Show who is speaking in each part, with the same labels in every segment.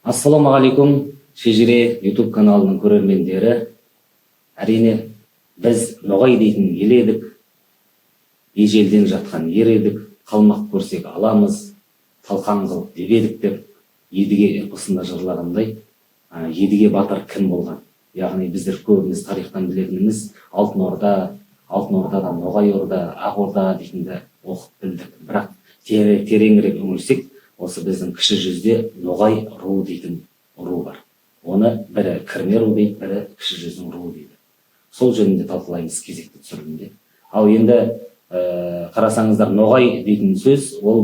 Speaker 1: Ассалаумағалейкум, Шежіре YouTube каналының көрермендері. Әрине, біз Ноғай дейтін ел едік, ежелден жатқан ер едік, қалмақ көрсек аламыз, талқан қыл деп едік деп, Едіге эпосында жырлағандай, Едіге батыр кім болған? Яғни біздер көбіміз тарихтан білетініміз Алтын Ордадан Ноғай Орда, Ақ Орда дейтінді оқып білдік. Бірақ тереңірек үңілсек, осы біздің кіші жүзде Ноғай руы дейтін ру бар. Оны бірі кірме ру дейді, бірі кіші жүздің руы дейді. Сол жөнінде талқылаймыз кезекті түсірілімде. Ал енді қарасаңыздар, Ноғай дейтін сөз ол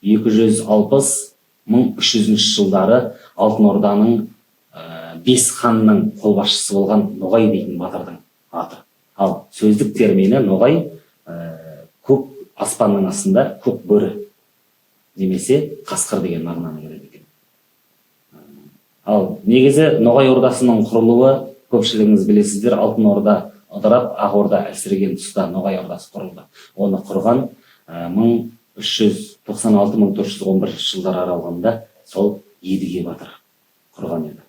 Speaker 1: 1260-1300 жылдары Алтын Орданың 5 ханның қолбасшысы болған Ноғай дейтін батырдың аты. Ал сөздік термині Ноғай көк аспанның астында көк бөрі немесе қасқыр деген мағынаны береді екен. Ал негізі Ноғай Ордасының құрылуы көпшілігіңіз білесіздер, Алтын Орда ыдырап, Ақ Орда әлсіреген тұста Ноғай Ордасы құрылды. Оны құрған 1396-1411 жылдар аралығында сол Едіге батыр құрған еді.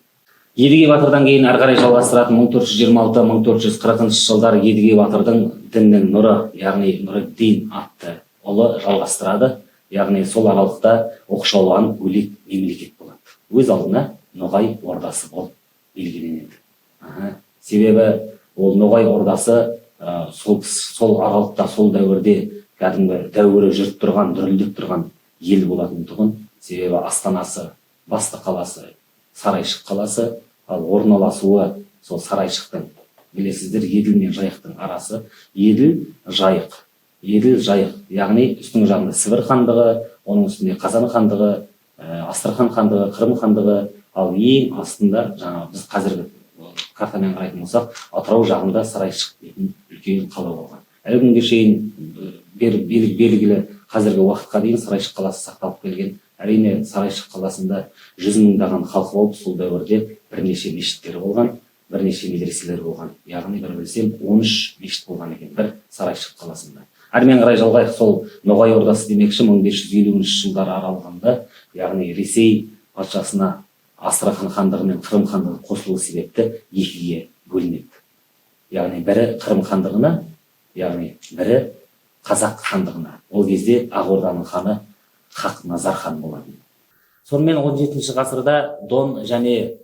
Speaker 1: Едіге батырдан кейін ары қарай жалғастыратын 1426-1440 жылдары Едіге батырдың діннің нұры, яғни Нұриддин атты ұлы жалғастырады. Яғни сол аралықта оқшауланған бөлек мемлекет болады. Өз алдына Ноғай Ордасы болып белгіленеді. Себебі ол Ноғай Ордасы сол аралықта, сол дәуірде кәдімгі дәуірі жүріп тұрған, дүрілдеп тұрған ел болатын тұғын. Себебі астанасы, басты қаласы Сарайшық қаласы, ал орналасуы сол Сарайшықтың, білесіздер, Еділ мен Жайықтың арасы. Еділ, Жайық, яғни үстіңгі жағында Сібір хандығы, оның үстінде Қазан хандығы, Астрахан хандығы, Қырым хандығы, ал ең астында жаңа біз қазіргі картамен қарайтын болсақ, Атырау жағында Сарайшық дейтін үлкен қала болған. Әлі күнге шейін белгілі қазіргі уақытқа дейін Сарайшық қаласы сақталып келген. Әрине, Сарайшық қаласында 100 мыңдаған халқы болып, сол дәуірде бірнеше мешіттер болған, бірнеше медреселер болған. Яғни бір білсем 13 мешіт болған екен бір Сарайшық қаласында. Әрмен қарай жалғайық, сол Ноғай Ордасы демекші 1550 жылдар аралығында, яғни Ресей патшасына Астрахан хандығы мен Қырым хандығы қосылуы себепті екіге бөлінеді. Яғни бірі Қырым хандығына, яғни бірі Қазақ хандығына. Ол кезде Ақ Орданың ханы Хақназар хан болатын. Сонымен 17 ғасырда Дон және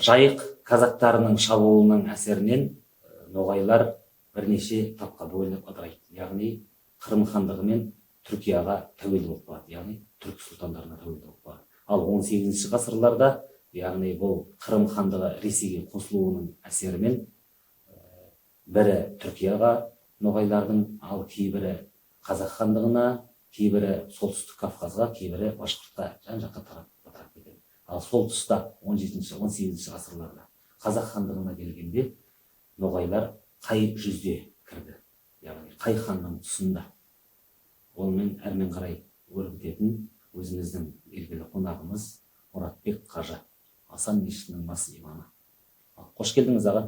Speaker 1: Жайық казактарының шабуылының әсерінен Ноғайлар бірнеше тапқа бөлініп ыдырайды. Яғни Қырым хандығы мен Түркияға тәуелді болып қалады, яғни түрік сұлтандарына тәуелді болып қалады. Ал 18 ғасырларда, яғни бұл Қырым хандығы Ресейге қосылуының әсерімен бірі Түркияға Ноғайлардың, ал кейбірі Қазақ хандығына, кейбірі солтүстік Кавказға, кейбірі Башқұртқа жан-жаққа тарап кетеді. Ал сол тұста 17-18 ғасырларда Қазақ хандығына келгенде Ноғайлар қай жүзде кірді, яғни қай ханның тұсында. Онымен әрмен қарай өрбітетін өзіміздің белгілі қонағымыз Мұратбек қажы, Асан мешітінің бас имамы. Қош келдіңіз, аға.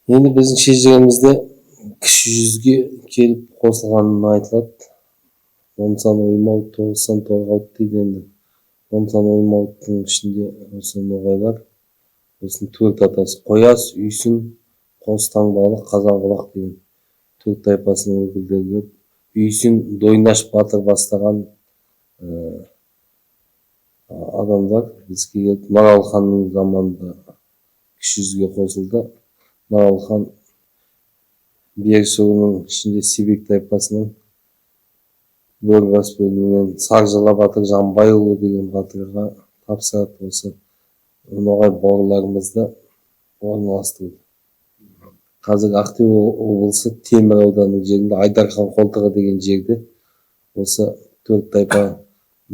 Speaker 2: Енді біздің шежіремізде кіші жүзге келіп қосылғанын айтылады. Онсан оймауыт, тоғызсан торғауыт дейді. Енді онсан оймауыттың ішінде осы Ноғайлар, осының төрт атасы Қояс, Үйсін, Қостаңбалы, Қазанқұлақ деген төрт тайпасының өкілдері келіп, Үйсін Дойнаш батыр бастаған адамдар бізге келіп, Марал ханның заманында кіші жүзге қосылды. Марал хан Берсуының ішінде Себек тайпасының Бөрбас бөлімінен Саржала батыр Жанбайұлы деген батырға тапсырады, осы Ноғай бауырларымызды орналастырды. Қазір Ақтөбе облысы Темір ауданының жерінде Айдархан қолтығы деген жерде осы төрт тайпа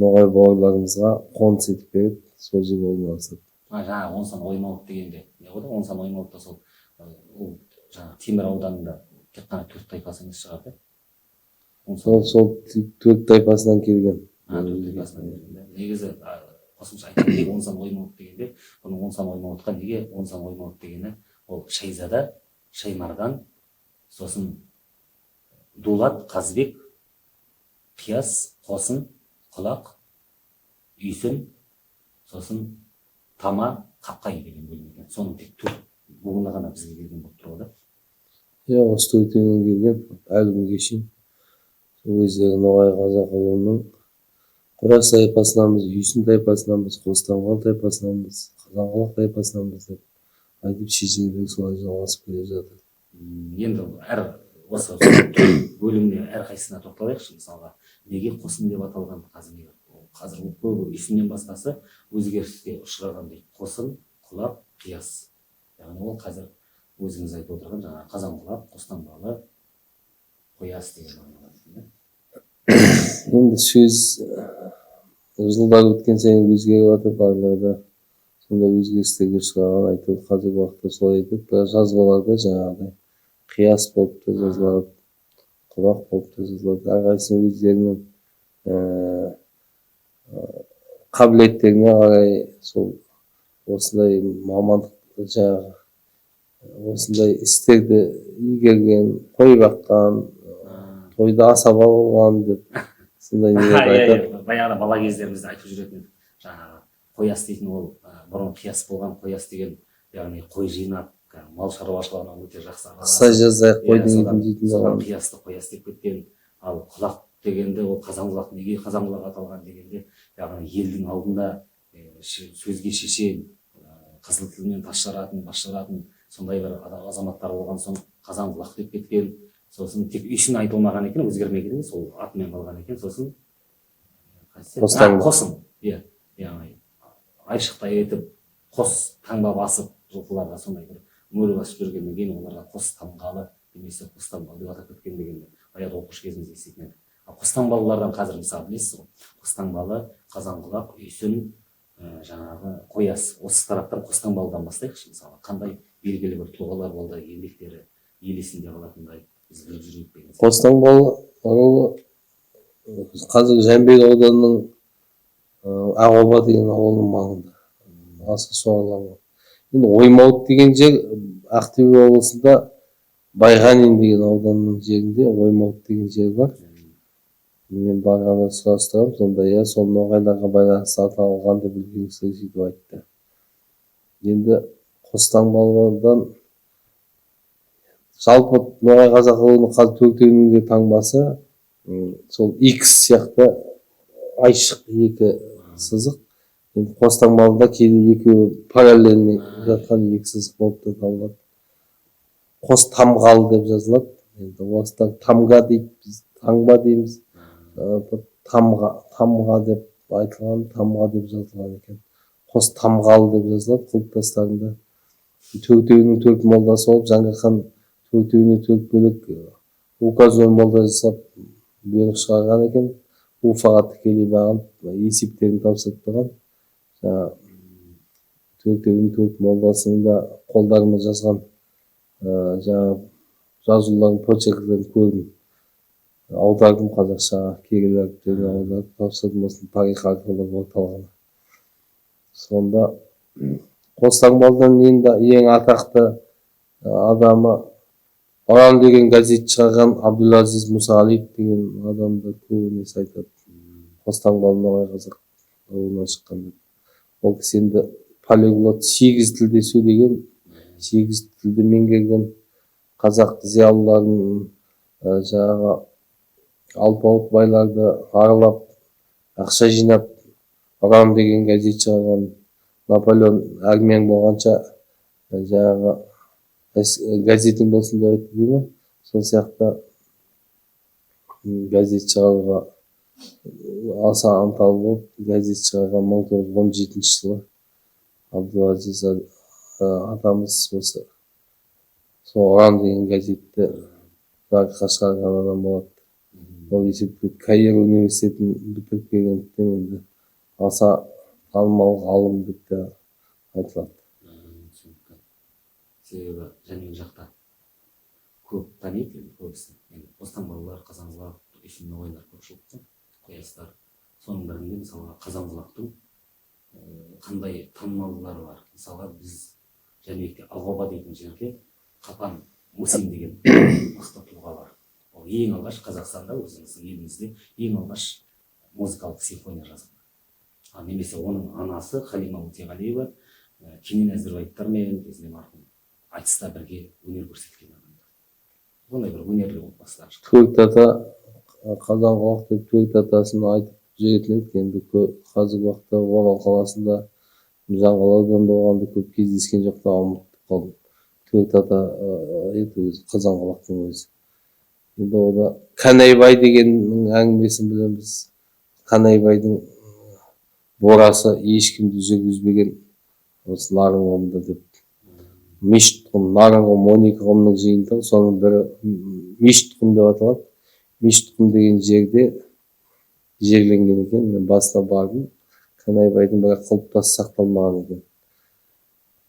Speaker 2: Ноғай бауырларымызға қоныс етіп беріп, сол жерге орналасады.
Speaker 1: Жаңа Онсан Оймауыт дегенде, не болды? Онсан Оймауытта сол жаңа Темір ауданында тек қана төрт тайпасы емес шығарды.
Speaker 2: Сол төрт тайпасынан келген.
Speaker 1: Негізі қосымша айтқанда Онсан Оймауыт дегенде, бұның Онсан Оймауытқа неге Онсан Оймауыт дегені, ол Шайзада, Шаймардан, сосын Дулат, Қазбек, Қияс, Қосын, құлақ, үйсін, сосын тама, қапқай деген бөлім екен. Соның тек төрт буыны ғана бізге келген болып тұр ғой да.
Speaker 2: иә осы төртеуінен келген әлі күнге шейін сол кездегі ноғай қазақұлының қорас тайпасынанбыз, үйсін тайпасынанбыз, қостаңбал тайпасынанбыз, қазанқұлақ тайпасынанбыз деп айтып шешімдері солай жалғасып келе жатыр.
Speaker 1: Енді әр осы бөліміне әрқайсысына тоқталайықшы. Мысалға неге қосын деп аталған, қазір көбі үйсіннен басқасы өзгеріске ұшыраған дейді. Қосын, құлақ, қияс. Яғни ол қазір өзіңіз айтып отырған жаңағы қазанқұлақ, қостаңбалы, қояс деген мағынада.
Speaker 2: Енді сөз жылдар өткен сайын өзгеріп жатыр, барлығы да сондай өзгерістерге ұшыраған айтылып, қазіргі уақытта солай айтады. бірақ жазбаларда жаңағыдай қияс болып та жазылады, құлақ болып та жазылады. әрқайсысының өздерінің қабілеттеріне қарай сол осындай мамандық жаңағы осындай істерді игерген, қой баққан, тойда асаба болған деп сондай нелерді айтады.
Speaker 1: Баяғыда бала кездерімізде айтып жүретін едік. Жаңағы қояс дейтін ол бұрын қияс болған. Қояс деген яғни қой жинап, мал шаруашылығына өте жақсы
Speaker 2: қыса жазайық қойдың етін дейтін
Speaker 1: соған қиясты қояс деп кеткен. Ал құлақ дегенде ол қазанқұлақ, неге қазанқұлақ аталған дегенде яғни елдің алдында сөзге шешен, қызыл тілмен тас жаратын, бас жаратын сондай бір азаматтар болған соң қазанқұлақ деп кеткен. Сосын тек үйсін айтылмаған екен, өзгермеген, сол атымен қалған екен. Сосын қосын, иә, яғни айшықтай етіп қос таңба басып жылқыларға сондай бір мөр басып жүргеннен кейін оларға қос тамғалы немесе қостаңбал деп атап кеткен дегенді баяғыда оқушы кезімізде еститін едік. Ал қостаңбалылардан қазір мысалы білесіз ғой, қостаңбалы, қазанқұлақ, үйсін, жаңағы қояс, осы тараптан қостаңбалыдан бастайықшы. Мысалы қандай белгілі бір тұлғалар болды, еңбектері ел есінде қалатындай біз біліп жүрейік.
Speaker 2: қостаңбал руы қазір Жәнібек ауданының Ақ-оба деген ауылының маңында аса шоғырланған. енді оймауыт деген жер Ақтөбе облысында Байғанин деген ауданның жерінде оймауыт деген жер бар. мен барғанда сұрастырамын, сонда иә сол ноғайларға байланысты аталған деп білген кісілер сөйтіп айтты. енді қостаңбалдан жалпы ноғай қазақұлының қазір төртеуінің де таңбасы сол X сияқты айшық екі сызық. енді қостаңбалда кейде екеуі параллельный жатқан екі сызық болып та табылады. қос тамғалы деп жазылады. енді орыстар тамға дейді, біз таңба дейміз. тамға деп айтылған, тамға деп жазылған екен. қос тамғалы деп жазылады құлпытастарында. төртеуінің төрт молдасы болып, жаңа хан төртеуіне төрт бөлек указной молда жасап бұйрық шығарған екен. уфаға тікелей бағынып есептерін тапсырып төртеуінің төрт молдасының да қолдарымен жазған жаңағы жазуларын, почерктерін көрдім. аудардым қазақшаға, кирилл әріптеріне аударып тапсырдым осының тарих археология орталығына. сонда қостаңбалдан енді ең атақты адамы Ұран деген газет шығарған Абдулазиз Мұсағалиев деген адамды көбінесе айтады. қостаңбал ноғай қазақ руынан шыққан деп. ол кісі енді полиглот, 8 тілде сөйлеген, 8 тілді меңгерген, қазақ зиялыларын жаңағы алпауыт байларды аралап ақша жинап Ұран деген газет шығарған. Наполеон армиян болғанша жаңағы газетің болсын деп айтты дей ме? сол сияқты газет шығаруға аса ынталы болып газет шығарған 1917 жылы Абдулазиз атамыз осы сол Ұран деген газетті жарыққа шығарған адам болады. ол есепте Каир университетін бітіріп келгендіктен енді аса танымал ғалым деп те айтылады.
Speaker 1: себебі Жәнібек жақта көп таниды, көбісі. Қостаңбалылар, қазанқұлақ, үйсін, ноғайлар көпшілік, қоястар. соның бірінде мысалға қазанқұлақтың қандай танымалдылары бар. мысалға біз Жәнібекте Ақ-оба дейтін жерде Қапан Мусин деген мықты тұлға бар. ол ең алғаш Қазақстанда, өзіміздің елімізде ең алғаш музыкалық симфония жазған. Немесе оның анасы Халима Өтеғалиева Кенен Әзірбаевтармен кезінде марқұм айтыста бірге өнер көрсеткен адамдар. Ондай бір өнерлі отбасыдан шыққан.
Speaker 2: Төрт ата Қазанғолақ деп төрт атасын айтып жүретін едік. Енді қазіргі уақытта Орал қаласында Жаңғал ауданында оғанда көп кездескен жоқ та ұмытып қалдым. Төрт ата еді өзі Қазанғолақтың өзі. Енді ода Қанайбай дегеннің әңгімесін білеміз. Қанайбайдың борасы ешкімді жүргізбеген осы Нарынғұмда деп. Мешіт құм, Нарынғұм 12 құмның жиынтығы, соның бірі Мешіт құм деп аталады. Мешіт құм деген жерде жерленген екен. Мен басына бардым. Қанайбайдың бірақ құлпытасы сақталмаған екен.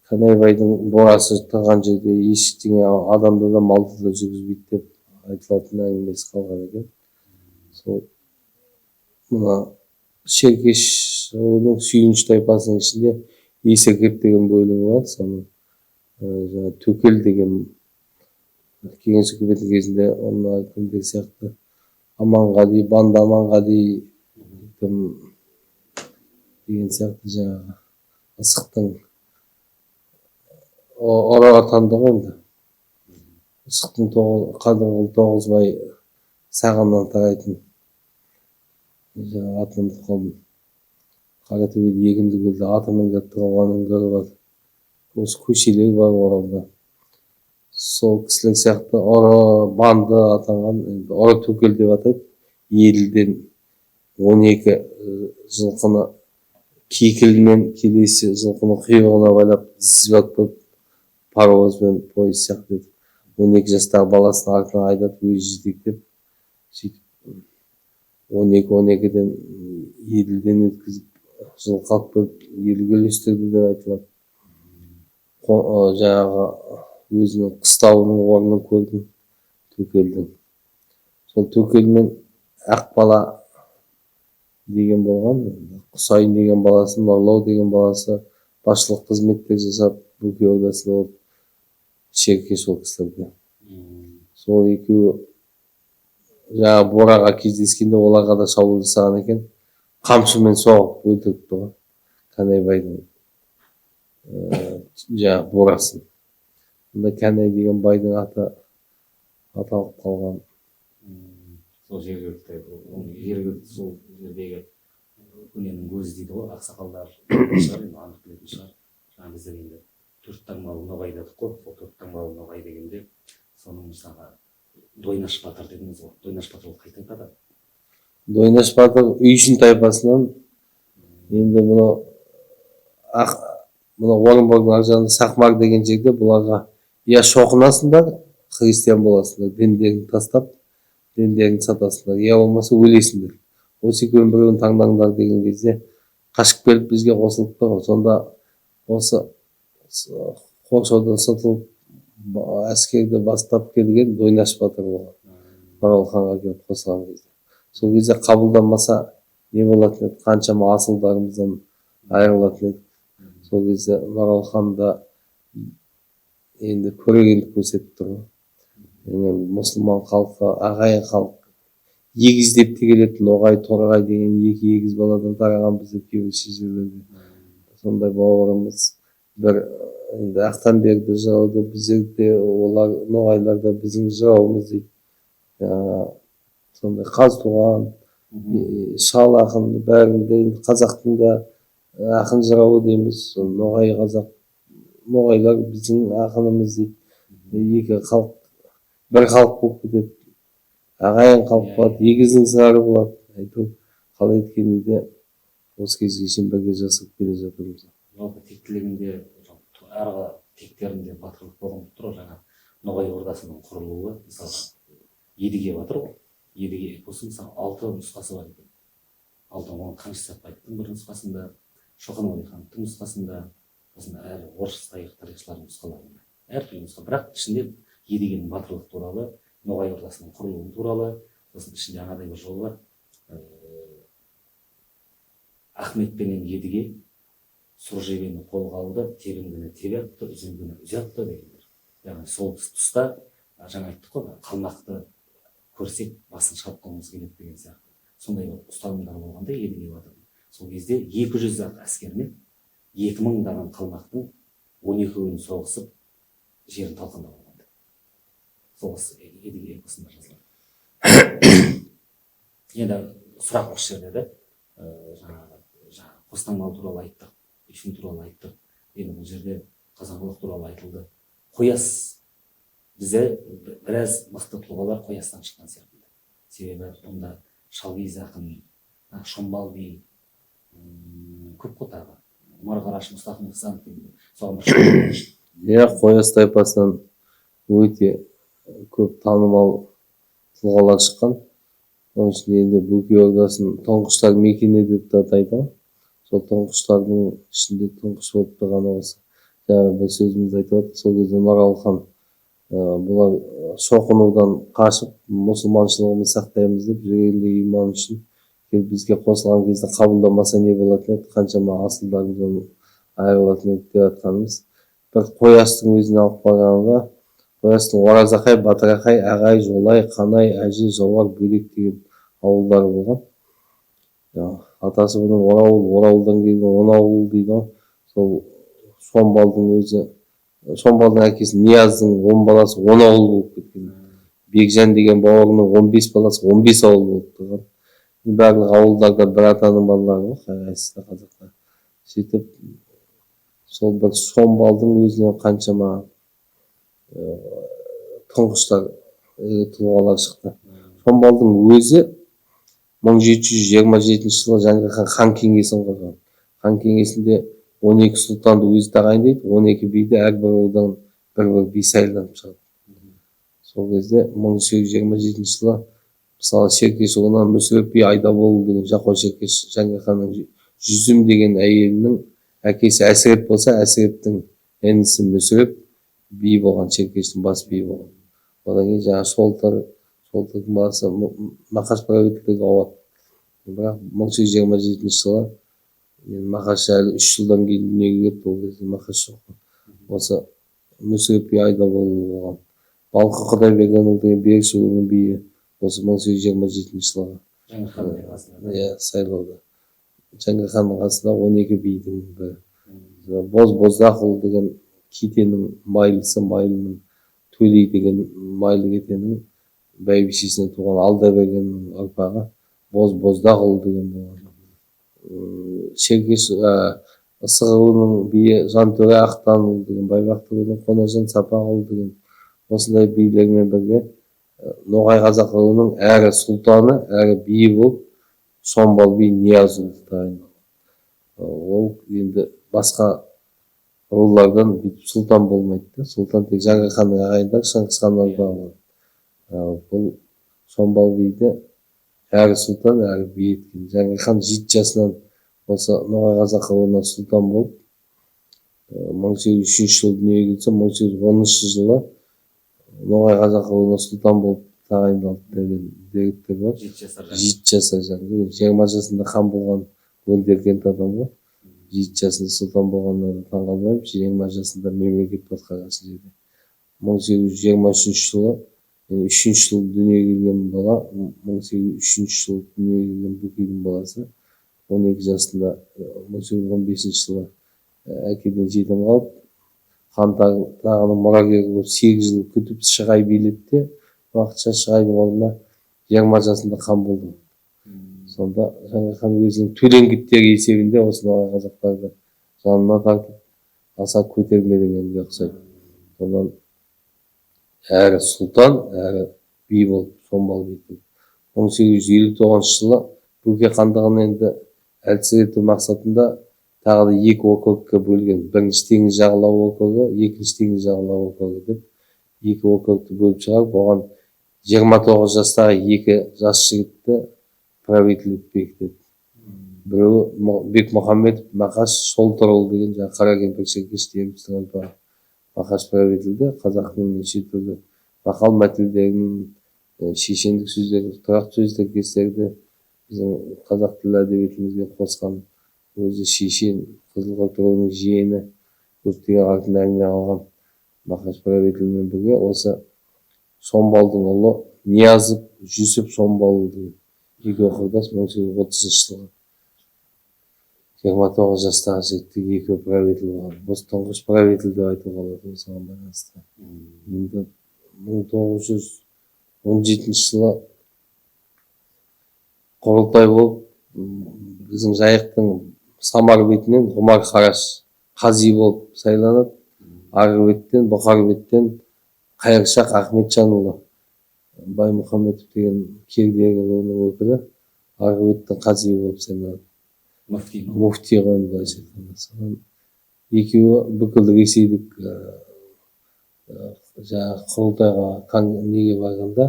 Speaker 2: Қанайбайдың борасы тұрған жерде ештеңе адамды да малды да жүргізбейді деп айтылатын әңгімесі қалған екен. Сол мына Шеркеш руының Сүйініш тайпасының ішінде Есіркеп деген бөлімі бар. Соның жаңа Төкел деген кеңес үкіметі кезінде оның кімдер сияқты Аманғали, Банды Аманғали деген сияқты жаңағы Ысықтың ора атанды ғой енді. Ысықтың Қадырғұл Тоғызбай сағаннан тарайтын жаңағы атын ұмытып қалдым. Қаратөбеде Егіндікөлде атымен келіп тұрған үңгірі бар. Осы көшелер бар Оралда. Сол кісілер сияқты ора Банды атанған, ора Төкел деп атайды. Еділден 12 жылқыны кекілмен келесі жылқыны құйрығына байлап тізбек болып паровозбен пойыз сияқты етіп 12 жастағы баласын артынан айдатып өзі жетектеп сөйтіп 12-12-ден Еділден өткізіп жылқы алып келіп елге үлестірді деп айтылады. Жаңағы өзінің қыстауының орнын көрдім Төкелдің. Сол Төкелмен Ақбала деген болған, Құсайын деген баласы, Нұрлау деген баласы басшылық қызметтер жасап, Бөкей ордасында болып Шеркеш ол кісілерге. Сол екеуі жаңағы Бораға кездескенде оларға да шабуыл жасаған екен. Қамшымен соғып өлтіріпті ғой Қанайбайдың жаңағы Борасын. Мұнда Қанай деген байдың аты аталып қалған.
Speaker 1: Сол жергілікті сол жердегі өненің көзі дейді ғой, ақсақалдар шығар, енді анық білетін шығар. Жаңа біздер енді төрт таңбалы ноғай дедік қой, сол төрт таңбалы ноғай дегенде соның мысалға Дойнаш батыр дедіңіз ғой. Дойнаш батыр ол қайда айтады?
Speaker 2: Дойнаш батыр Үйшін тайпасынан. Енді мұны Орынбордың ар жағында Сақмар деген жерде бұларға я шоқынасыңдар, христиан боласыңдар, діндерін тастап, діндерін сатасыңдар, я болмаса өлесіңдер. Осы екеуінің біреуін таңдаңдар деген кезде қашып келіп бізге қосылып тұр. Сонда осы Қоршаудан сытылып әскерді бастап келген Дойнаш батыр болған. Оралханға келіп қосылған кезде. Сол кезде қабылданмаса не болатын еді, қаншама асылдарымыздан айырылатын еді. Сол кезде Оралханда енді көрегендік көрсетіп тұр. Мұсылман халқы, ағайын халық егіздеп те келетін Ноғай, Торғай деген екі егіз баладан тараған бізде кейбір шежірелерде. Сондай бауырымыз бір енді Ақтанберді жырауды біздерде, олар Ноғайлар да біздің жырауымыз дейді. Сондай Қазтуған, Шал ақын бәрінде қазақтың да ақын жырауы дейміз. Ноғай қазақ, Ноғайлар біздің ақынымыз дейді. Екі халық, бір халық болып кетеді. Ағайын халық болады, егіздің сыңары болады. Әйтеуір қалай еткенде де осы кезге шейін бірге жасап келе жатырмыз.
Speaker 1: Жалпы тектілігінде, әрі тектерінде батырлық болған тұр. Жаңа Ноғай ордасының құрылуы, мысалы Едіге батыр ғой. Едіге эпосы мысалы 6 нұсқасы бар екен. 6 оны Қаныш Сәтбаевтың бір нұсқасында, Шоқан Уәлихановтың нұсқасында, сосын әр орыс тарихшыларының нұсқаларында. Әртүрлі нұсқа, бірақ ішінде Едігенің батырлық туралы, Ноғай ордасының құрылуы туралы, сосын ішінде анадай бір жол бар. Ахмет пенен Едіге сұр жебені қолға алды, тебінгіні тебе атты, үзеңгіні үзе атты дегендер. Яғни сол тұста жаңа айттық қой, қалмақты көрсек басын шалып қалуымыз келеді деген сияқты. сондай ұстанымдар болғанда Едіге батырдың. Сол кезде 200 ақ әскермен 2000 қалмақтың 12-ін соғысып жерін талқандап алған. Соғыс Едіге эпосында жазылған. Енді сұрақ осы жерде жаңағы Қостаңбал туралы айттық, Үйсін туралы айттық. Енді бұл жерде Қазанғұлақ туралы айтылды. Қояс бізде біраз мықты тұлғалар Қоястан шыққан сияқты. Себебі онда Шалғиз ақын, Шомбал би көп қой тағы. Омар Қараш, Мұстафа Мақсанов соған
Speaker 2: иә, Қояс тайпасынан өте көп танымал тұлғалар шыққан. Оның ішінде енді Бөкей Ордасын тұңғыштар мекені деп те атайды. Сол тұңғыштардың ішінде тұңғыш болып тұрған осы. Жаңа бір сөзімізді айтып отырдық, сол кезде Нұралы хан бұлар шоқынудан қашып мұсылманшылығымызды сақтаймыз деп жүрегіндегі иманы үшін келіп бізге қосылған кезде қабылдамаса не болатын еді, қаншама асылдарымыздан айырылатын еді деп жатқанымыз. Бір Қоястың өзіне алып барғанда, Қоястың Оразақай, Батырақай, Ағай, Жолай, Қанай, Әжі, Жауар, Бөлек деген ауылдары болған. Атасы бұның Орауылдан келген Онауыл дейді. Сол Шомбалдың өзі, Шомбалдың әкесі Нияздың 10 баласы 10 ауыл болып кеткен. Бекжан деген бауырының 15 баласы 15 ауыл болып тұрған. Барлық ауылдарда бір атаның балалары ғой, қайсысы да қазақтар. Сөйтіп, сол бір Шомбалдың өзінен қаншама тұңғыштар тұлғалар шықты. Шомбалдың өзі 1727 жылы Жәңгір хан хан кеңесін құрған. Хан кеңесінде 12 сұлтанды өзі тағайындайды, 12 биді әрбір рудан бір би сайланып шығады. Сол кезде 1827 жылы мысалы Шеркеш руынан Мүсіреп би Айдабол деген Жақой Шеркеш Жәңгір ханның Жүзім деген әйелінің әкесі Әсіреп болса, Әсірептің інісі Мүсіреп би болған, Шеркештің бас би болған. Одан кейін жаңағы Шолтырдың басы Мақаш правительдігі ауады. Бірақ 1827 жылы Мақаш әлі 3 жылдан кейін дүниеге келді, ол кезде Мақаш жоқ. Осы Мүсіреп би Айдабол болған. Балқы Құдайбергенұлы деген Беріш руының биі осы 1827 жылы сайлауда. Жәңгір ханның қасында 12 бидің бірі. Боздақұл деген кетенің майлысы, майлының Төлей деген майлы кетенің бәйбішесінен туған Алдабергеннің ұрпағы Боздақұл деген болған. Шеркеш Сығыруының биі Жантөре Ақтанұлы деген, Байбақты руының Қонажан Сапағұл деген осындай билермен бірге Ноғай қазақ руының әрі сұлтаны, әрі биі болып Шомбал би Ниязұлы тағайындалған. Ол енді басқа рулардан сұлтан болмайды. Сұлтан тек Жәңгір ханның ағайындары, Шыңғыс ханның ұрпағы. Бұл Шомбал биді әрі сұлтан, әрі би еткен. Жәңгір хан 7 жасынан осы Ноғай қазақ руына сұлтан болып 1803 жылы дүниеге келсе, 1810 жылы Ноғай қазақ руына сұлтан болып тағайындалды деген деректер бар. 7 жасар Жәңгір. 20 жасында хан болған өндерген адам ғой. 7 жасында сұлтан болғаннан таңғалмаймын. 20 жасында мемлекет басқарған жерде. 1823 жылы 3 жыл дүниеге келген бала, 1803 жыл дүниеге келген Бөкейдің баласы 12 жасында 1815 жылы әкеден жетім қалып, хан тағының мұрагері болып 8 жыл күтіп Шығай билетті. Уақытша Шығайдың орнына 20 жасында хан болды. Сонда Жәңгір хан өзінің төлеңгіттері есебінде осы Ноғай қазақтарды жанына тартып, аса көтермелегенге ұқсайды. Сондан әрі сұлтан, әрі би болып Шомбал би. 1859 жылы Бөкей хандығын енді әлсірету мақсатында тағы да 2 округке бөлген. Бірінші теңіз жағалау округі, екінші теңіз жағалау округі деп 2 округті бөліп шығарып, оған 29 жастағы 2 жас жігітті правитель бекітеді. Біреуі Бекмұхамедов Мақаш Шолтырұлы деген жаңағы қара кемпір Шеркеш дегеніміздің ұрпағы. Мақаш правительді қазақтың неше түрлі мақал мәтелдерін, шешендік сөздерді, тұрақты сөздер кестерді біздің қазақ тілі әдебиетімізге қосқан өзі шешен, Қызылқұрт руының жиені, көптеген артында әңгіме алған Мақаш правительмен бірге осы Шомбалдың ұлы Ниязов Жүсіп Шомбал деген екі құрдас 1930 жылғы 29 жастағы жігітте екі правитель болған. Осы тұңғыш правитель деп айтуға болады осыған байланысты. Енді 1917 жылы құрылтай болып, біздің Жайықтың Самар бетінен Ғұмар Қараш қази болып сайланады. Арғы беттен, Бұқар беттен Қайыршақ Ахметжанұлы Баймұхамедов деген кердегі оның өкілі арғы беттен қази болып сайланады. Муфти ғой былайша айтқанда. Екеуі бүкіл ресейлік жаңағы құрылтайға неге барғанда,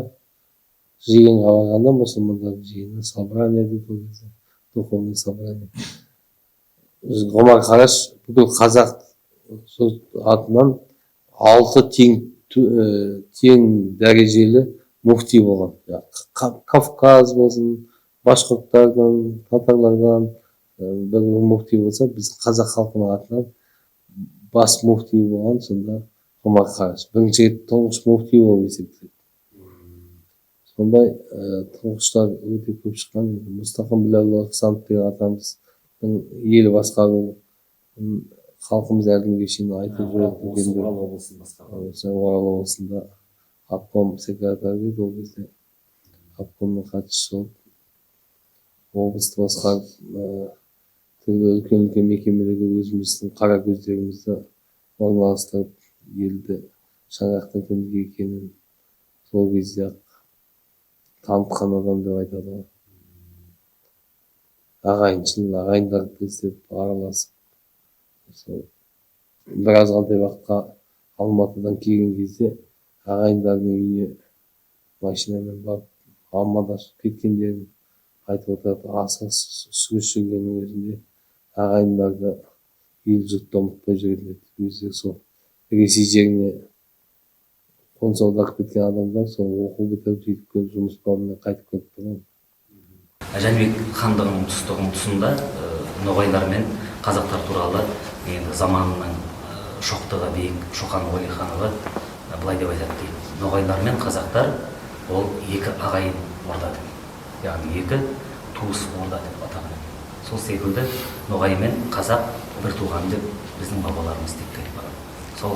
Speaker 2: жиынға барғанда, мұсылмандардың жиыны собрание дейді ол кезде, духовный собрание. Ғұмар Қараш бүкіл қазақ атынан 6 тең дәрежелі муфти болған. Кавказ болсын, башқұрттардан, татарлардан бір муфти болса, біз қазақ халқының атынан бас муфти болған, сонда Ғұмар Қараш. Бірінші рет тұңғыш муфти болып есептеледі. Сондай тұңғыштар өте көп шыққан. Мұстақа Біләлі Ықсанов деген атамыздың ел басқару халқымыз әлі күнге шейін айтып жүреді. Орал облысында обком секретарь дейді, ол кезде обкомның хатшысы болып облысты басқарып, түрлі үлкен мекемелерге өзіміздің қара көздерімізді орналастырып, елді шаңырақтың кімдігі екенін сол кезде ақ танытқан адам деп айтады ғой. Ағайыншыл, ағайындарды іздеп араласып, бір азғантай уақытқа Алматыдан келген кезде ағайындардың үйіне машинамен барып амандасып кеткендерін айтып отырады. Асығыс сүгіс жүргеннің өзінде ағайындарды ел жұртты ұмытпай жүрген еді. Өздері сол Ресей жеріне қоныс аударып кеткен адамдар сол оқу бітіріп сөйтіп келіп жұмыс бабымен қайтып келіп тұрған.
Speaker 1: Жәнібек хандығының тұсында ноғайлар мен қазақтар туралы енді заманының шоқтығы биік Шоқан Уәлиханұлы былай деп айтады дейді. Ноғайлар мен қазақтар ол екі ағайын орда, яғни екі туыс орда деп атаған. Сол секілді ноғай мен қазақ бір туған деп біздің бабаларымыз деп келіп барады. Сол